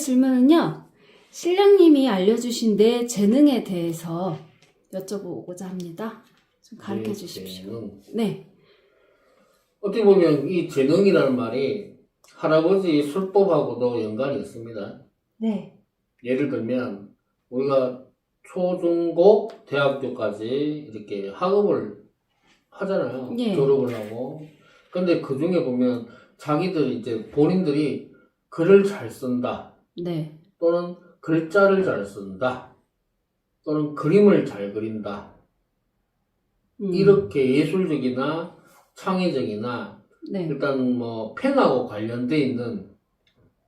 질문은요. 신랑님이 알려주신 내 재능에 대해서 여쭤보고자 합니다. 좀 가르쳐 주십시오. 재능. 네. 어떻게 보면 이 재능이라는 말이 할아버지 술법하고도 연관이 있습니다. 네. 예를 들면 우리가 초중고 대학교까지 이렇게 학업을 하잖아요. 예. 졸업을 하고. 근데 그 중에 보면 자기들 이제 본인들이 글을 잘 쓴다. 네. 또는 글자를 잘 쓴다. 또는 그림을 잘 그린다. 이렇게 예술적이나 창의적이나 네. 일단 뭐 펜하고 관련돼 있는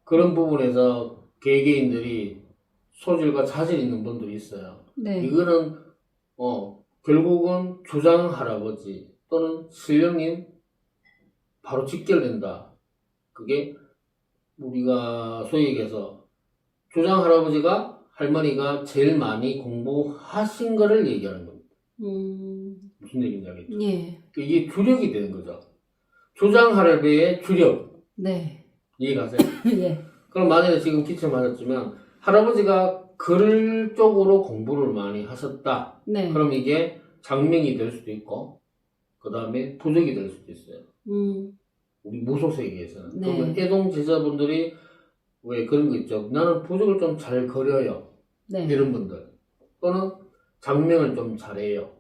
그런 부분에서 개개인들이 소질과 자질 있는 분들이 있어요. 네. 이거는 결국은 조장 할아버지 또는 신령님 바로 직결된다. 그게 우리가 소위 얘기해서 조장 할아버지가 할머니가 제일 많이 공부하신 거를 얘기하는 겁니다. 무슨 얘기인지 알겠죠? 예. 이게 주력이 되는 거죠. 조장 할아버지의 주력. 네. 이해가세요? 예. 그럼 만약에 지금 기침하셨지만 할아버지가 글 쪽으로 공부를 많이 하셨다. 네. 그럼 이게 장명이 될 수도 있고 그 다음에 부적이 될 수도 있어요. 우리 무속세계에서는. 네. 그러면 애동 제자분들이 왜 그런 거 있죠. 나는 부적을 좀 잘 그려요. 네. 이런 분들. 또는 장명을 좀 잘해요.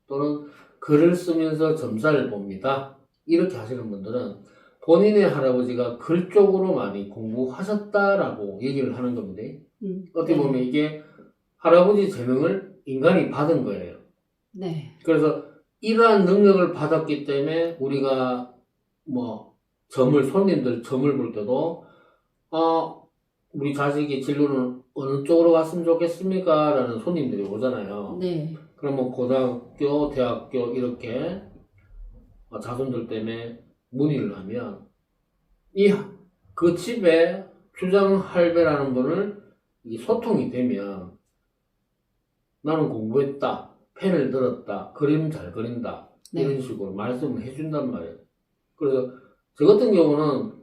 또는 글을 쓰면서 점사를 봅니다. 이렇게 하시는 분들은 본인의 할아버지가 글 쪽으로 많이 공부하셨다라고 얘기를 하는 겁니다. 어떻게 네. 보면 이게 할아버지 재능을 인간이 받은 거예요. 네. 그래서 이러한 능력을 받았기 때문에 우리가 뭐 손님들 점을 볼 때도 우리 자식이 진로는 어느 쪽으로 갔으면 좋겠습니까? 라는 손님들이 오잖아요. 네. 그러면 고등학교, 대학교 이렇게 자손들 때문에 문의를 하면 그 집에 주장 할배라는 분을 소통이 되면 나는 공부했다, 펜을 들었다, 그림 잘 그린다 네. 이런 식으로 말씀을 해준단 말이에요. 그래서 저 같은 경우는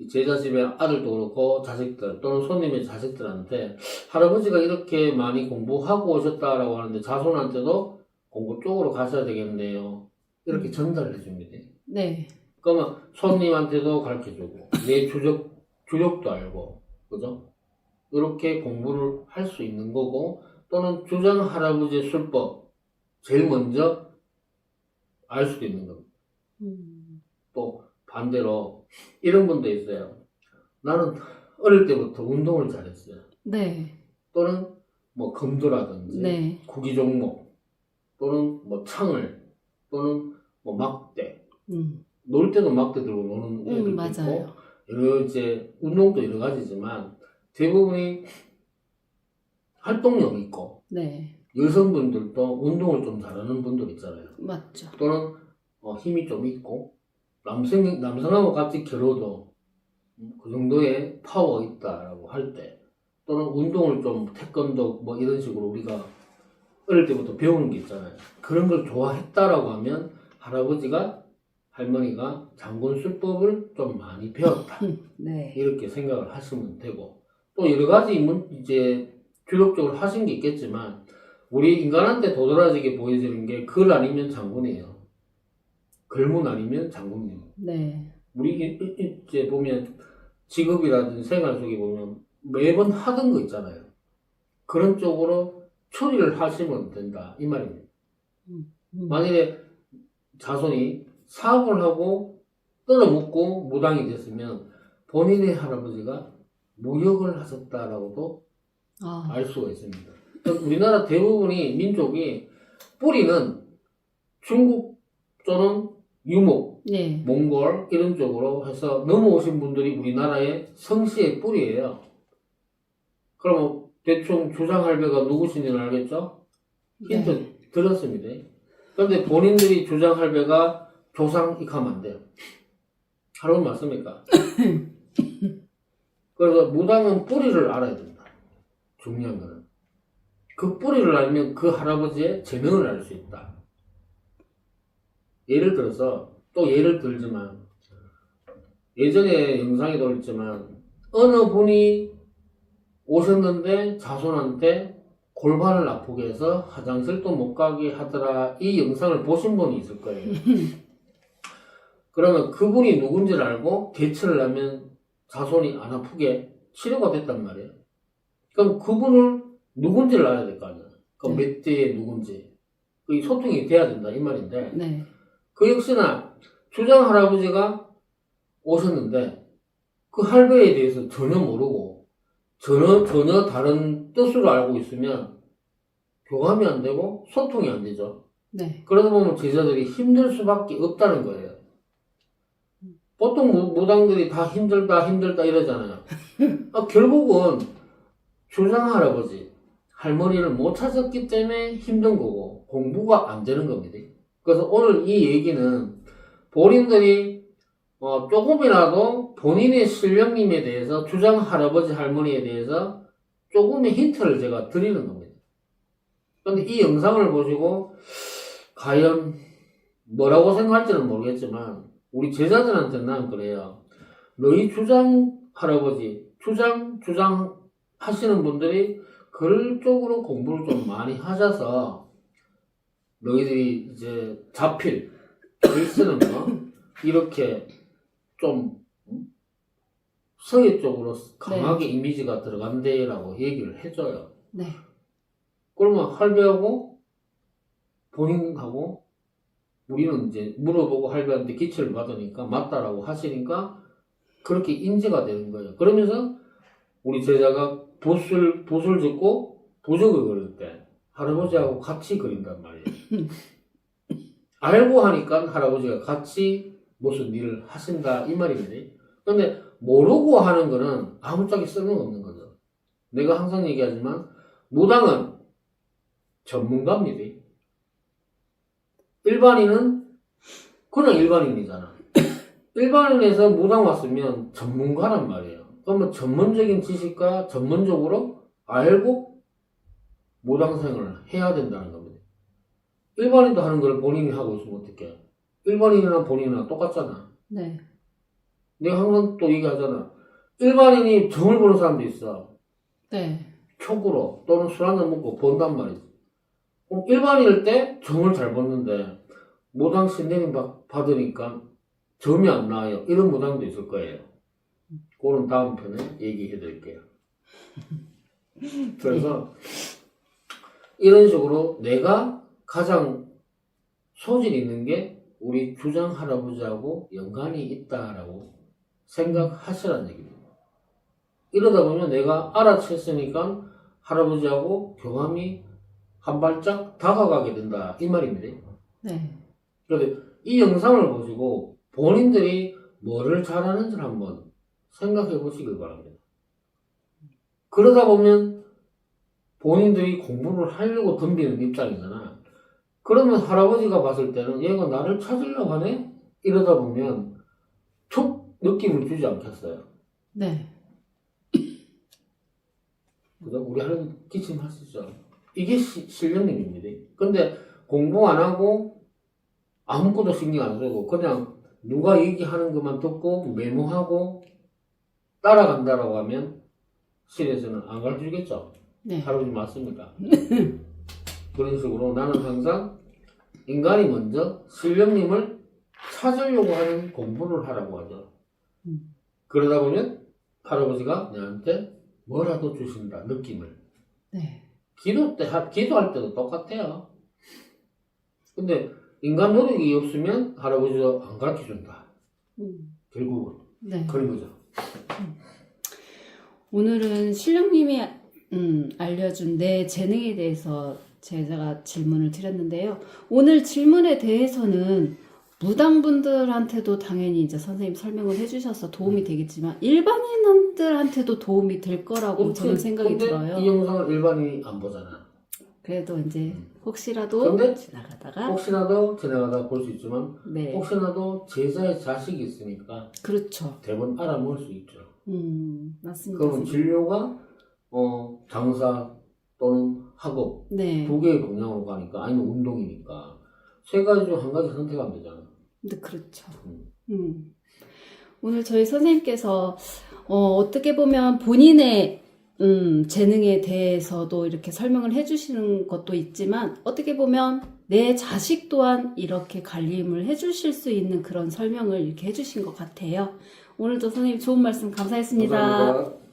제자 집에 아들도 그렇고 자식들 또는 손님의 자식들한테 할아버지가 이렇게 많이 공부하고 오셨다라고 하는데 자손한테도 공부 쪽으로 가셔야 되겠네요. 이렇게 전달을 해줍니다. 네. 그러면 손님한테도 가르쳐주고 내 주력도 알고 그죠? 이렇게 공부를 할 수 있는 거고 또는 주장 할아버지의 술법 제일 먼저 알 수도 있는 겁니다. 또 반대로 이런 분도 있어요. 나는 어릴 때부터 운동을 잘했어요. 네. 또는 뭐 검도라든지 네. 구기 종목 또는 뭐 창을 또는 뭐 막대 놀 때도 막대 들고 노는 애들도 맞아요. 있고 여러 이제 운동도 여러 가지지만 대부분이 활동력이 있고 네. 여성분들도 운동을 좀 잘하는 분들 있잖아요. 맞죠. 또는 힘이 좀 있고 남성하고 같이 겨뤄도 그 정도의 파워가 있다라고 할 때 또는 운동을 좀 태권도 뭐 이런 식으로 우리가 어릴 때부터 배우는 게 있잖아요. 그런 걸 좋아했다라고 하면 할아버지가 할머니가 장군 술법을 좀 많이 배웠다. 네. 이렇게 생각을 하시면 되고 또 여러 가지 이제 주력적으로 하신 게 있겠지만 우리 인간한테 도드라지게 보여지는 게 글 아니면 장군이에요. 글문 아니면 장군님. 네. 우리 이제 보면 직업이라든지 생활 속에 보면 매번 하던 거 있잖아요. 그런 쪽으로 처리를 하시면 된다 이 말입니다. 만일에 자손이 사업을 하고 떨어먹고 무당이 됐으면 본인의 할아버지가 무역을 하셨다라고도 알 수가 있습니다. 우리나라 대부분이 민족이 뿌리는 중국 또는 유목, 네. 몽골 이런 쪽으로 해서 넘어오신 분들이 우리나라의 성씨의 뿌리예요. 그러면 대충 주장할배가 누구신지는 알겠죠? 힌트 네. 들었습니다. 그런데 본인들이 주장할배가 조상 익하면 안 돼요. 하는 맞습니까? 그래서 무당은 뿌리를 알아야 된다. 중요한 거는. 그 뿌리를 알면 그 할아버지의 재능을 알 수 있다. 예를 들어서 또 예를 들지만 예전에 영상에도 있지만 어느 분이 오셨는데 자손한테 골반을 아프게 해서 화장실도 못 가게 하더라. 이 영상을 보신 분이 있을 거예요. 그러면 그분이 누군지를 알고 개체를 하면 자손이 안 아프게 치료가 됐단 말이에요. 그럼 그분을 누군지를 알아야 될 거 아니야. 그 몇 대의 누군지. 그 소통이 돼야 된다 이 말인데. 네. 그 역시나 주장 할아버지가 오셨는데 그 할배에 대해서 전혀 모르고 전혀 다른 뜻으로 알고 있으면 교감이 안 되고 소통이 안 되죠. 네. 그러다 보면 제자들이 힘들 수밖에 없다는 거예요. 보통 무당들이 다 힘들다 이러잖아요. 결국은 주장 할아버지, 할머니를 못 찾았기 때문에 힘든 거고 공부가 안 되는 겁니다. 그래서 오늘 이 얘기는 본인들이 조금이라도 본인의 신령님에 대해서 주장 할아버지 할머니에 대해서 조금의 힌트를 제가 드리는 겁니다. 그런데 이 영상을 보시고 과연 뭐라고 생각할지는 모르겠지만 우리 제자들한테는 난 그래요. 너희 주장 할아버지, 주장 하시는 분들이 글 쪽으로 공부를 좀 많이 하셔서 너희들이 이제 자필, 글 쓰는 거 이렇게 좀 서예 쪽으로 강하게 이미지가 들어간대라고 얘기를 해줘요. 네. 그러면 할배하고 본인하고 우리는 이제 물어보고 할배한테 기체를 받으니까 맞다라고 하시니까 그렇게 인지가 되는 거예요. 그러면서 우리 제자가 붓을 짚고 부적을 그릴 때 할아버지하고 같이 그린단 말이에요. 알고 하니까 할아버지가 같이 무슨 일을 하신다 이 말입니다. 근데 모르고 하는 거는 아무짝에 쓸모없는 거죠. 내가 항상 얘기하지만 무당은 전문가입니다. 일반인은 그냥 일반인이잖아. 일반인에서 무당 왔으면 전문가란 말이에요. 그러면 전문적인 지식과 전문적으로 알고 무당생을 해야 된다는 겁니다. 일반인도 하는 걸 본인이 하고 있으면 어떡해. 일반인이랑 본인이랑 똑같잖아. 네. 내가 항상 또 얘기하잖아. 일반인이 정을 보는 사람도 있어. 네. 촉으로 또는 술 한잔 먹고 본단 말이지. 일반인일 때 정을 잘 보는데 무당 신내림 받으니까 점이 안 나와요. 이런 무당도 있을 거예요. 그거는 다음 편에 얘기해 드릴게요. 그래서 이런 식으로 내가 가장 소질 있는 게 우리 주장 할아버지하고 연관이 있다라고 생각하시라는 얘기입니다. 이러다 보면 내가 알아챘으니까 할아버지하고 교감이 한 발짝 다가가게 된다 이 말입니다. 네. 그런데 이 영상을 보시고 본인들이 뭐를 잘하는지를 한번 생각해 보시길 바랍니다. 그러다 보면 본인들이 공부를 하려고 덤비는 입장이잖아. 그러면 할아버지가 봤을 때는 얘가 나를 찾으려고 하네? 이러다 보면 툭 느낌을 주지 않겠어요. 네. 그죠? 우리 할아버지 기침할 수 있죠. 이게 신령님입니다. 근데 공부 안 하고 아무것도 신경 안 쓰고 그냥 누가 얘기하는 것만 듣고 메모하고 따라간다라고 하면 실에서는 안 가르쳐주겠죠. 네. 할아버지 맞습니다. 그런 식으로 나는 항상 인간이 먼저 신령님을 찾으려고 하는 공부를 하라고 하죠. 그러다 보면 할아버지가 내한테 뭐라도 주신다 느낌을. 네. 기도할 때도 똑같아요. 근데 인간 노력이 없으면 할아버지도 안 가르쳐준다. 결국은 네. 그런 거죠. 오늘은 신령님이 알려준 내 재능에 대해서 제가 질문을 드렸는데요. 오늘 질문에 대해서는 무당분들한테도 당연히 이제 선생님 설명을 해주셔서 도움이 되겠지만 일반인들한테도 도움이 될 거라고 저는 생각이 근데 들어요. 이 영상을 일반인이 안 보잖아. 그래도 이제 혹시라도 근데 지나가다가 혹시라도 지나가다 볼 수 있지만 네. 혹시라도 제자의 자식이 있으니까 그렇죠. 대부분 알아볼 수 있죠. 맞습니다. 그러면 선생님. 진료가 장사 또는 학업 네. 두 개의 방향으로 가니까 아니면 운동이니까 세 가지 중 한 가지 선택하면 되잖아. 근데 그렇죠. 오늘 저희 선생님께서 어떻게 보면 본인의 재능에 대해서도 이렇게 설명을 해주시는 것도 있지만 어떻게 보면 내 자식 또한 이렇게 관리임을 해주실 수 있는 그런 설명을 이렇게 해주신 것 같아요. 오늘도 선생님 좋은 말씀 감사했습니다. 감사합니다.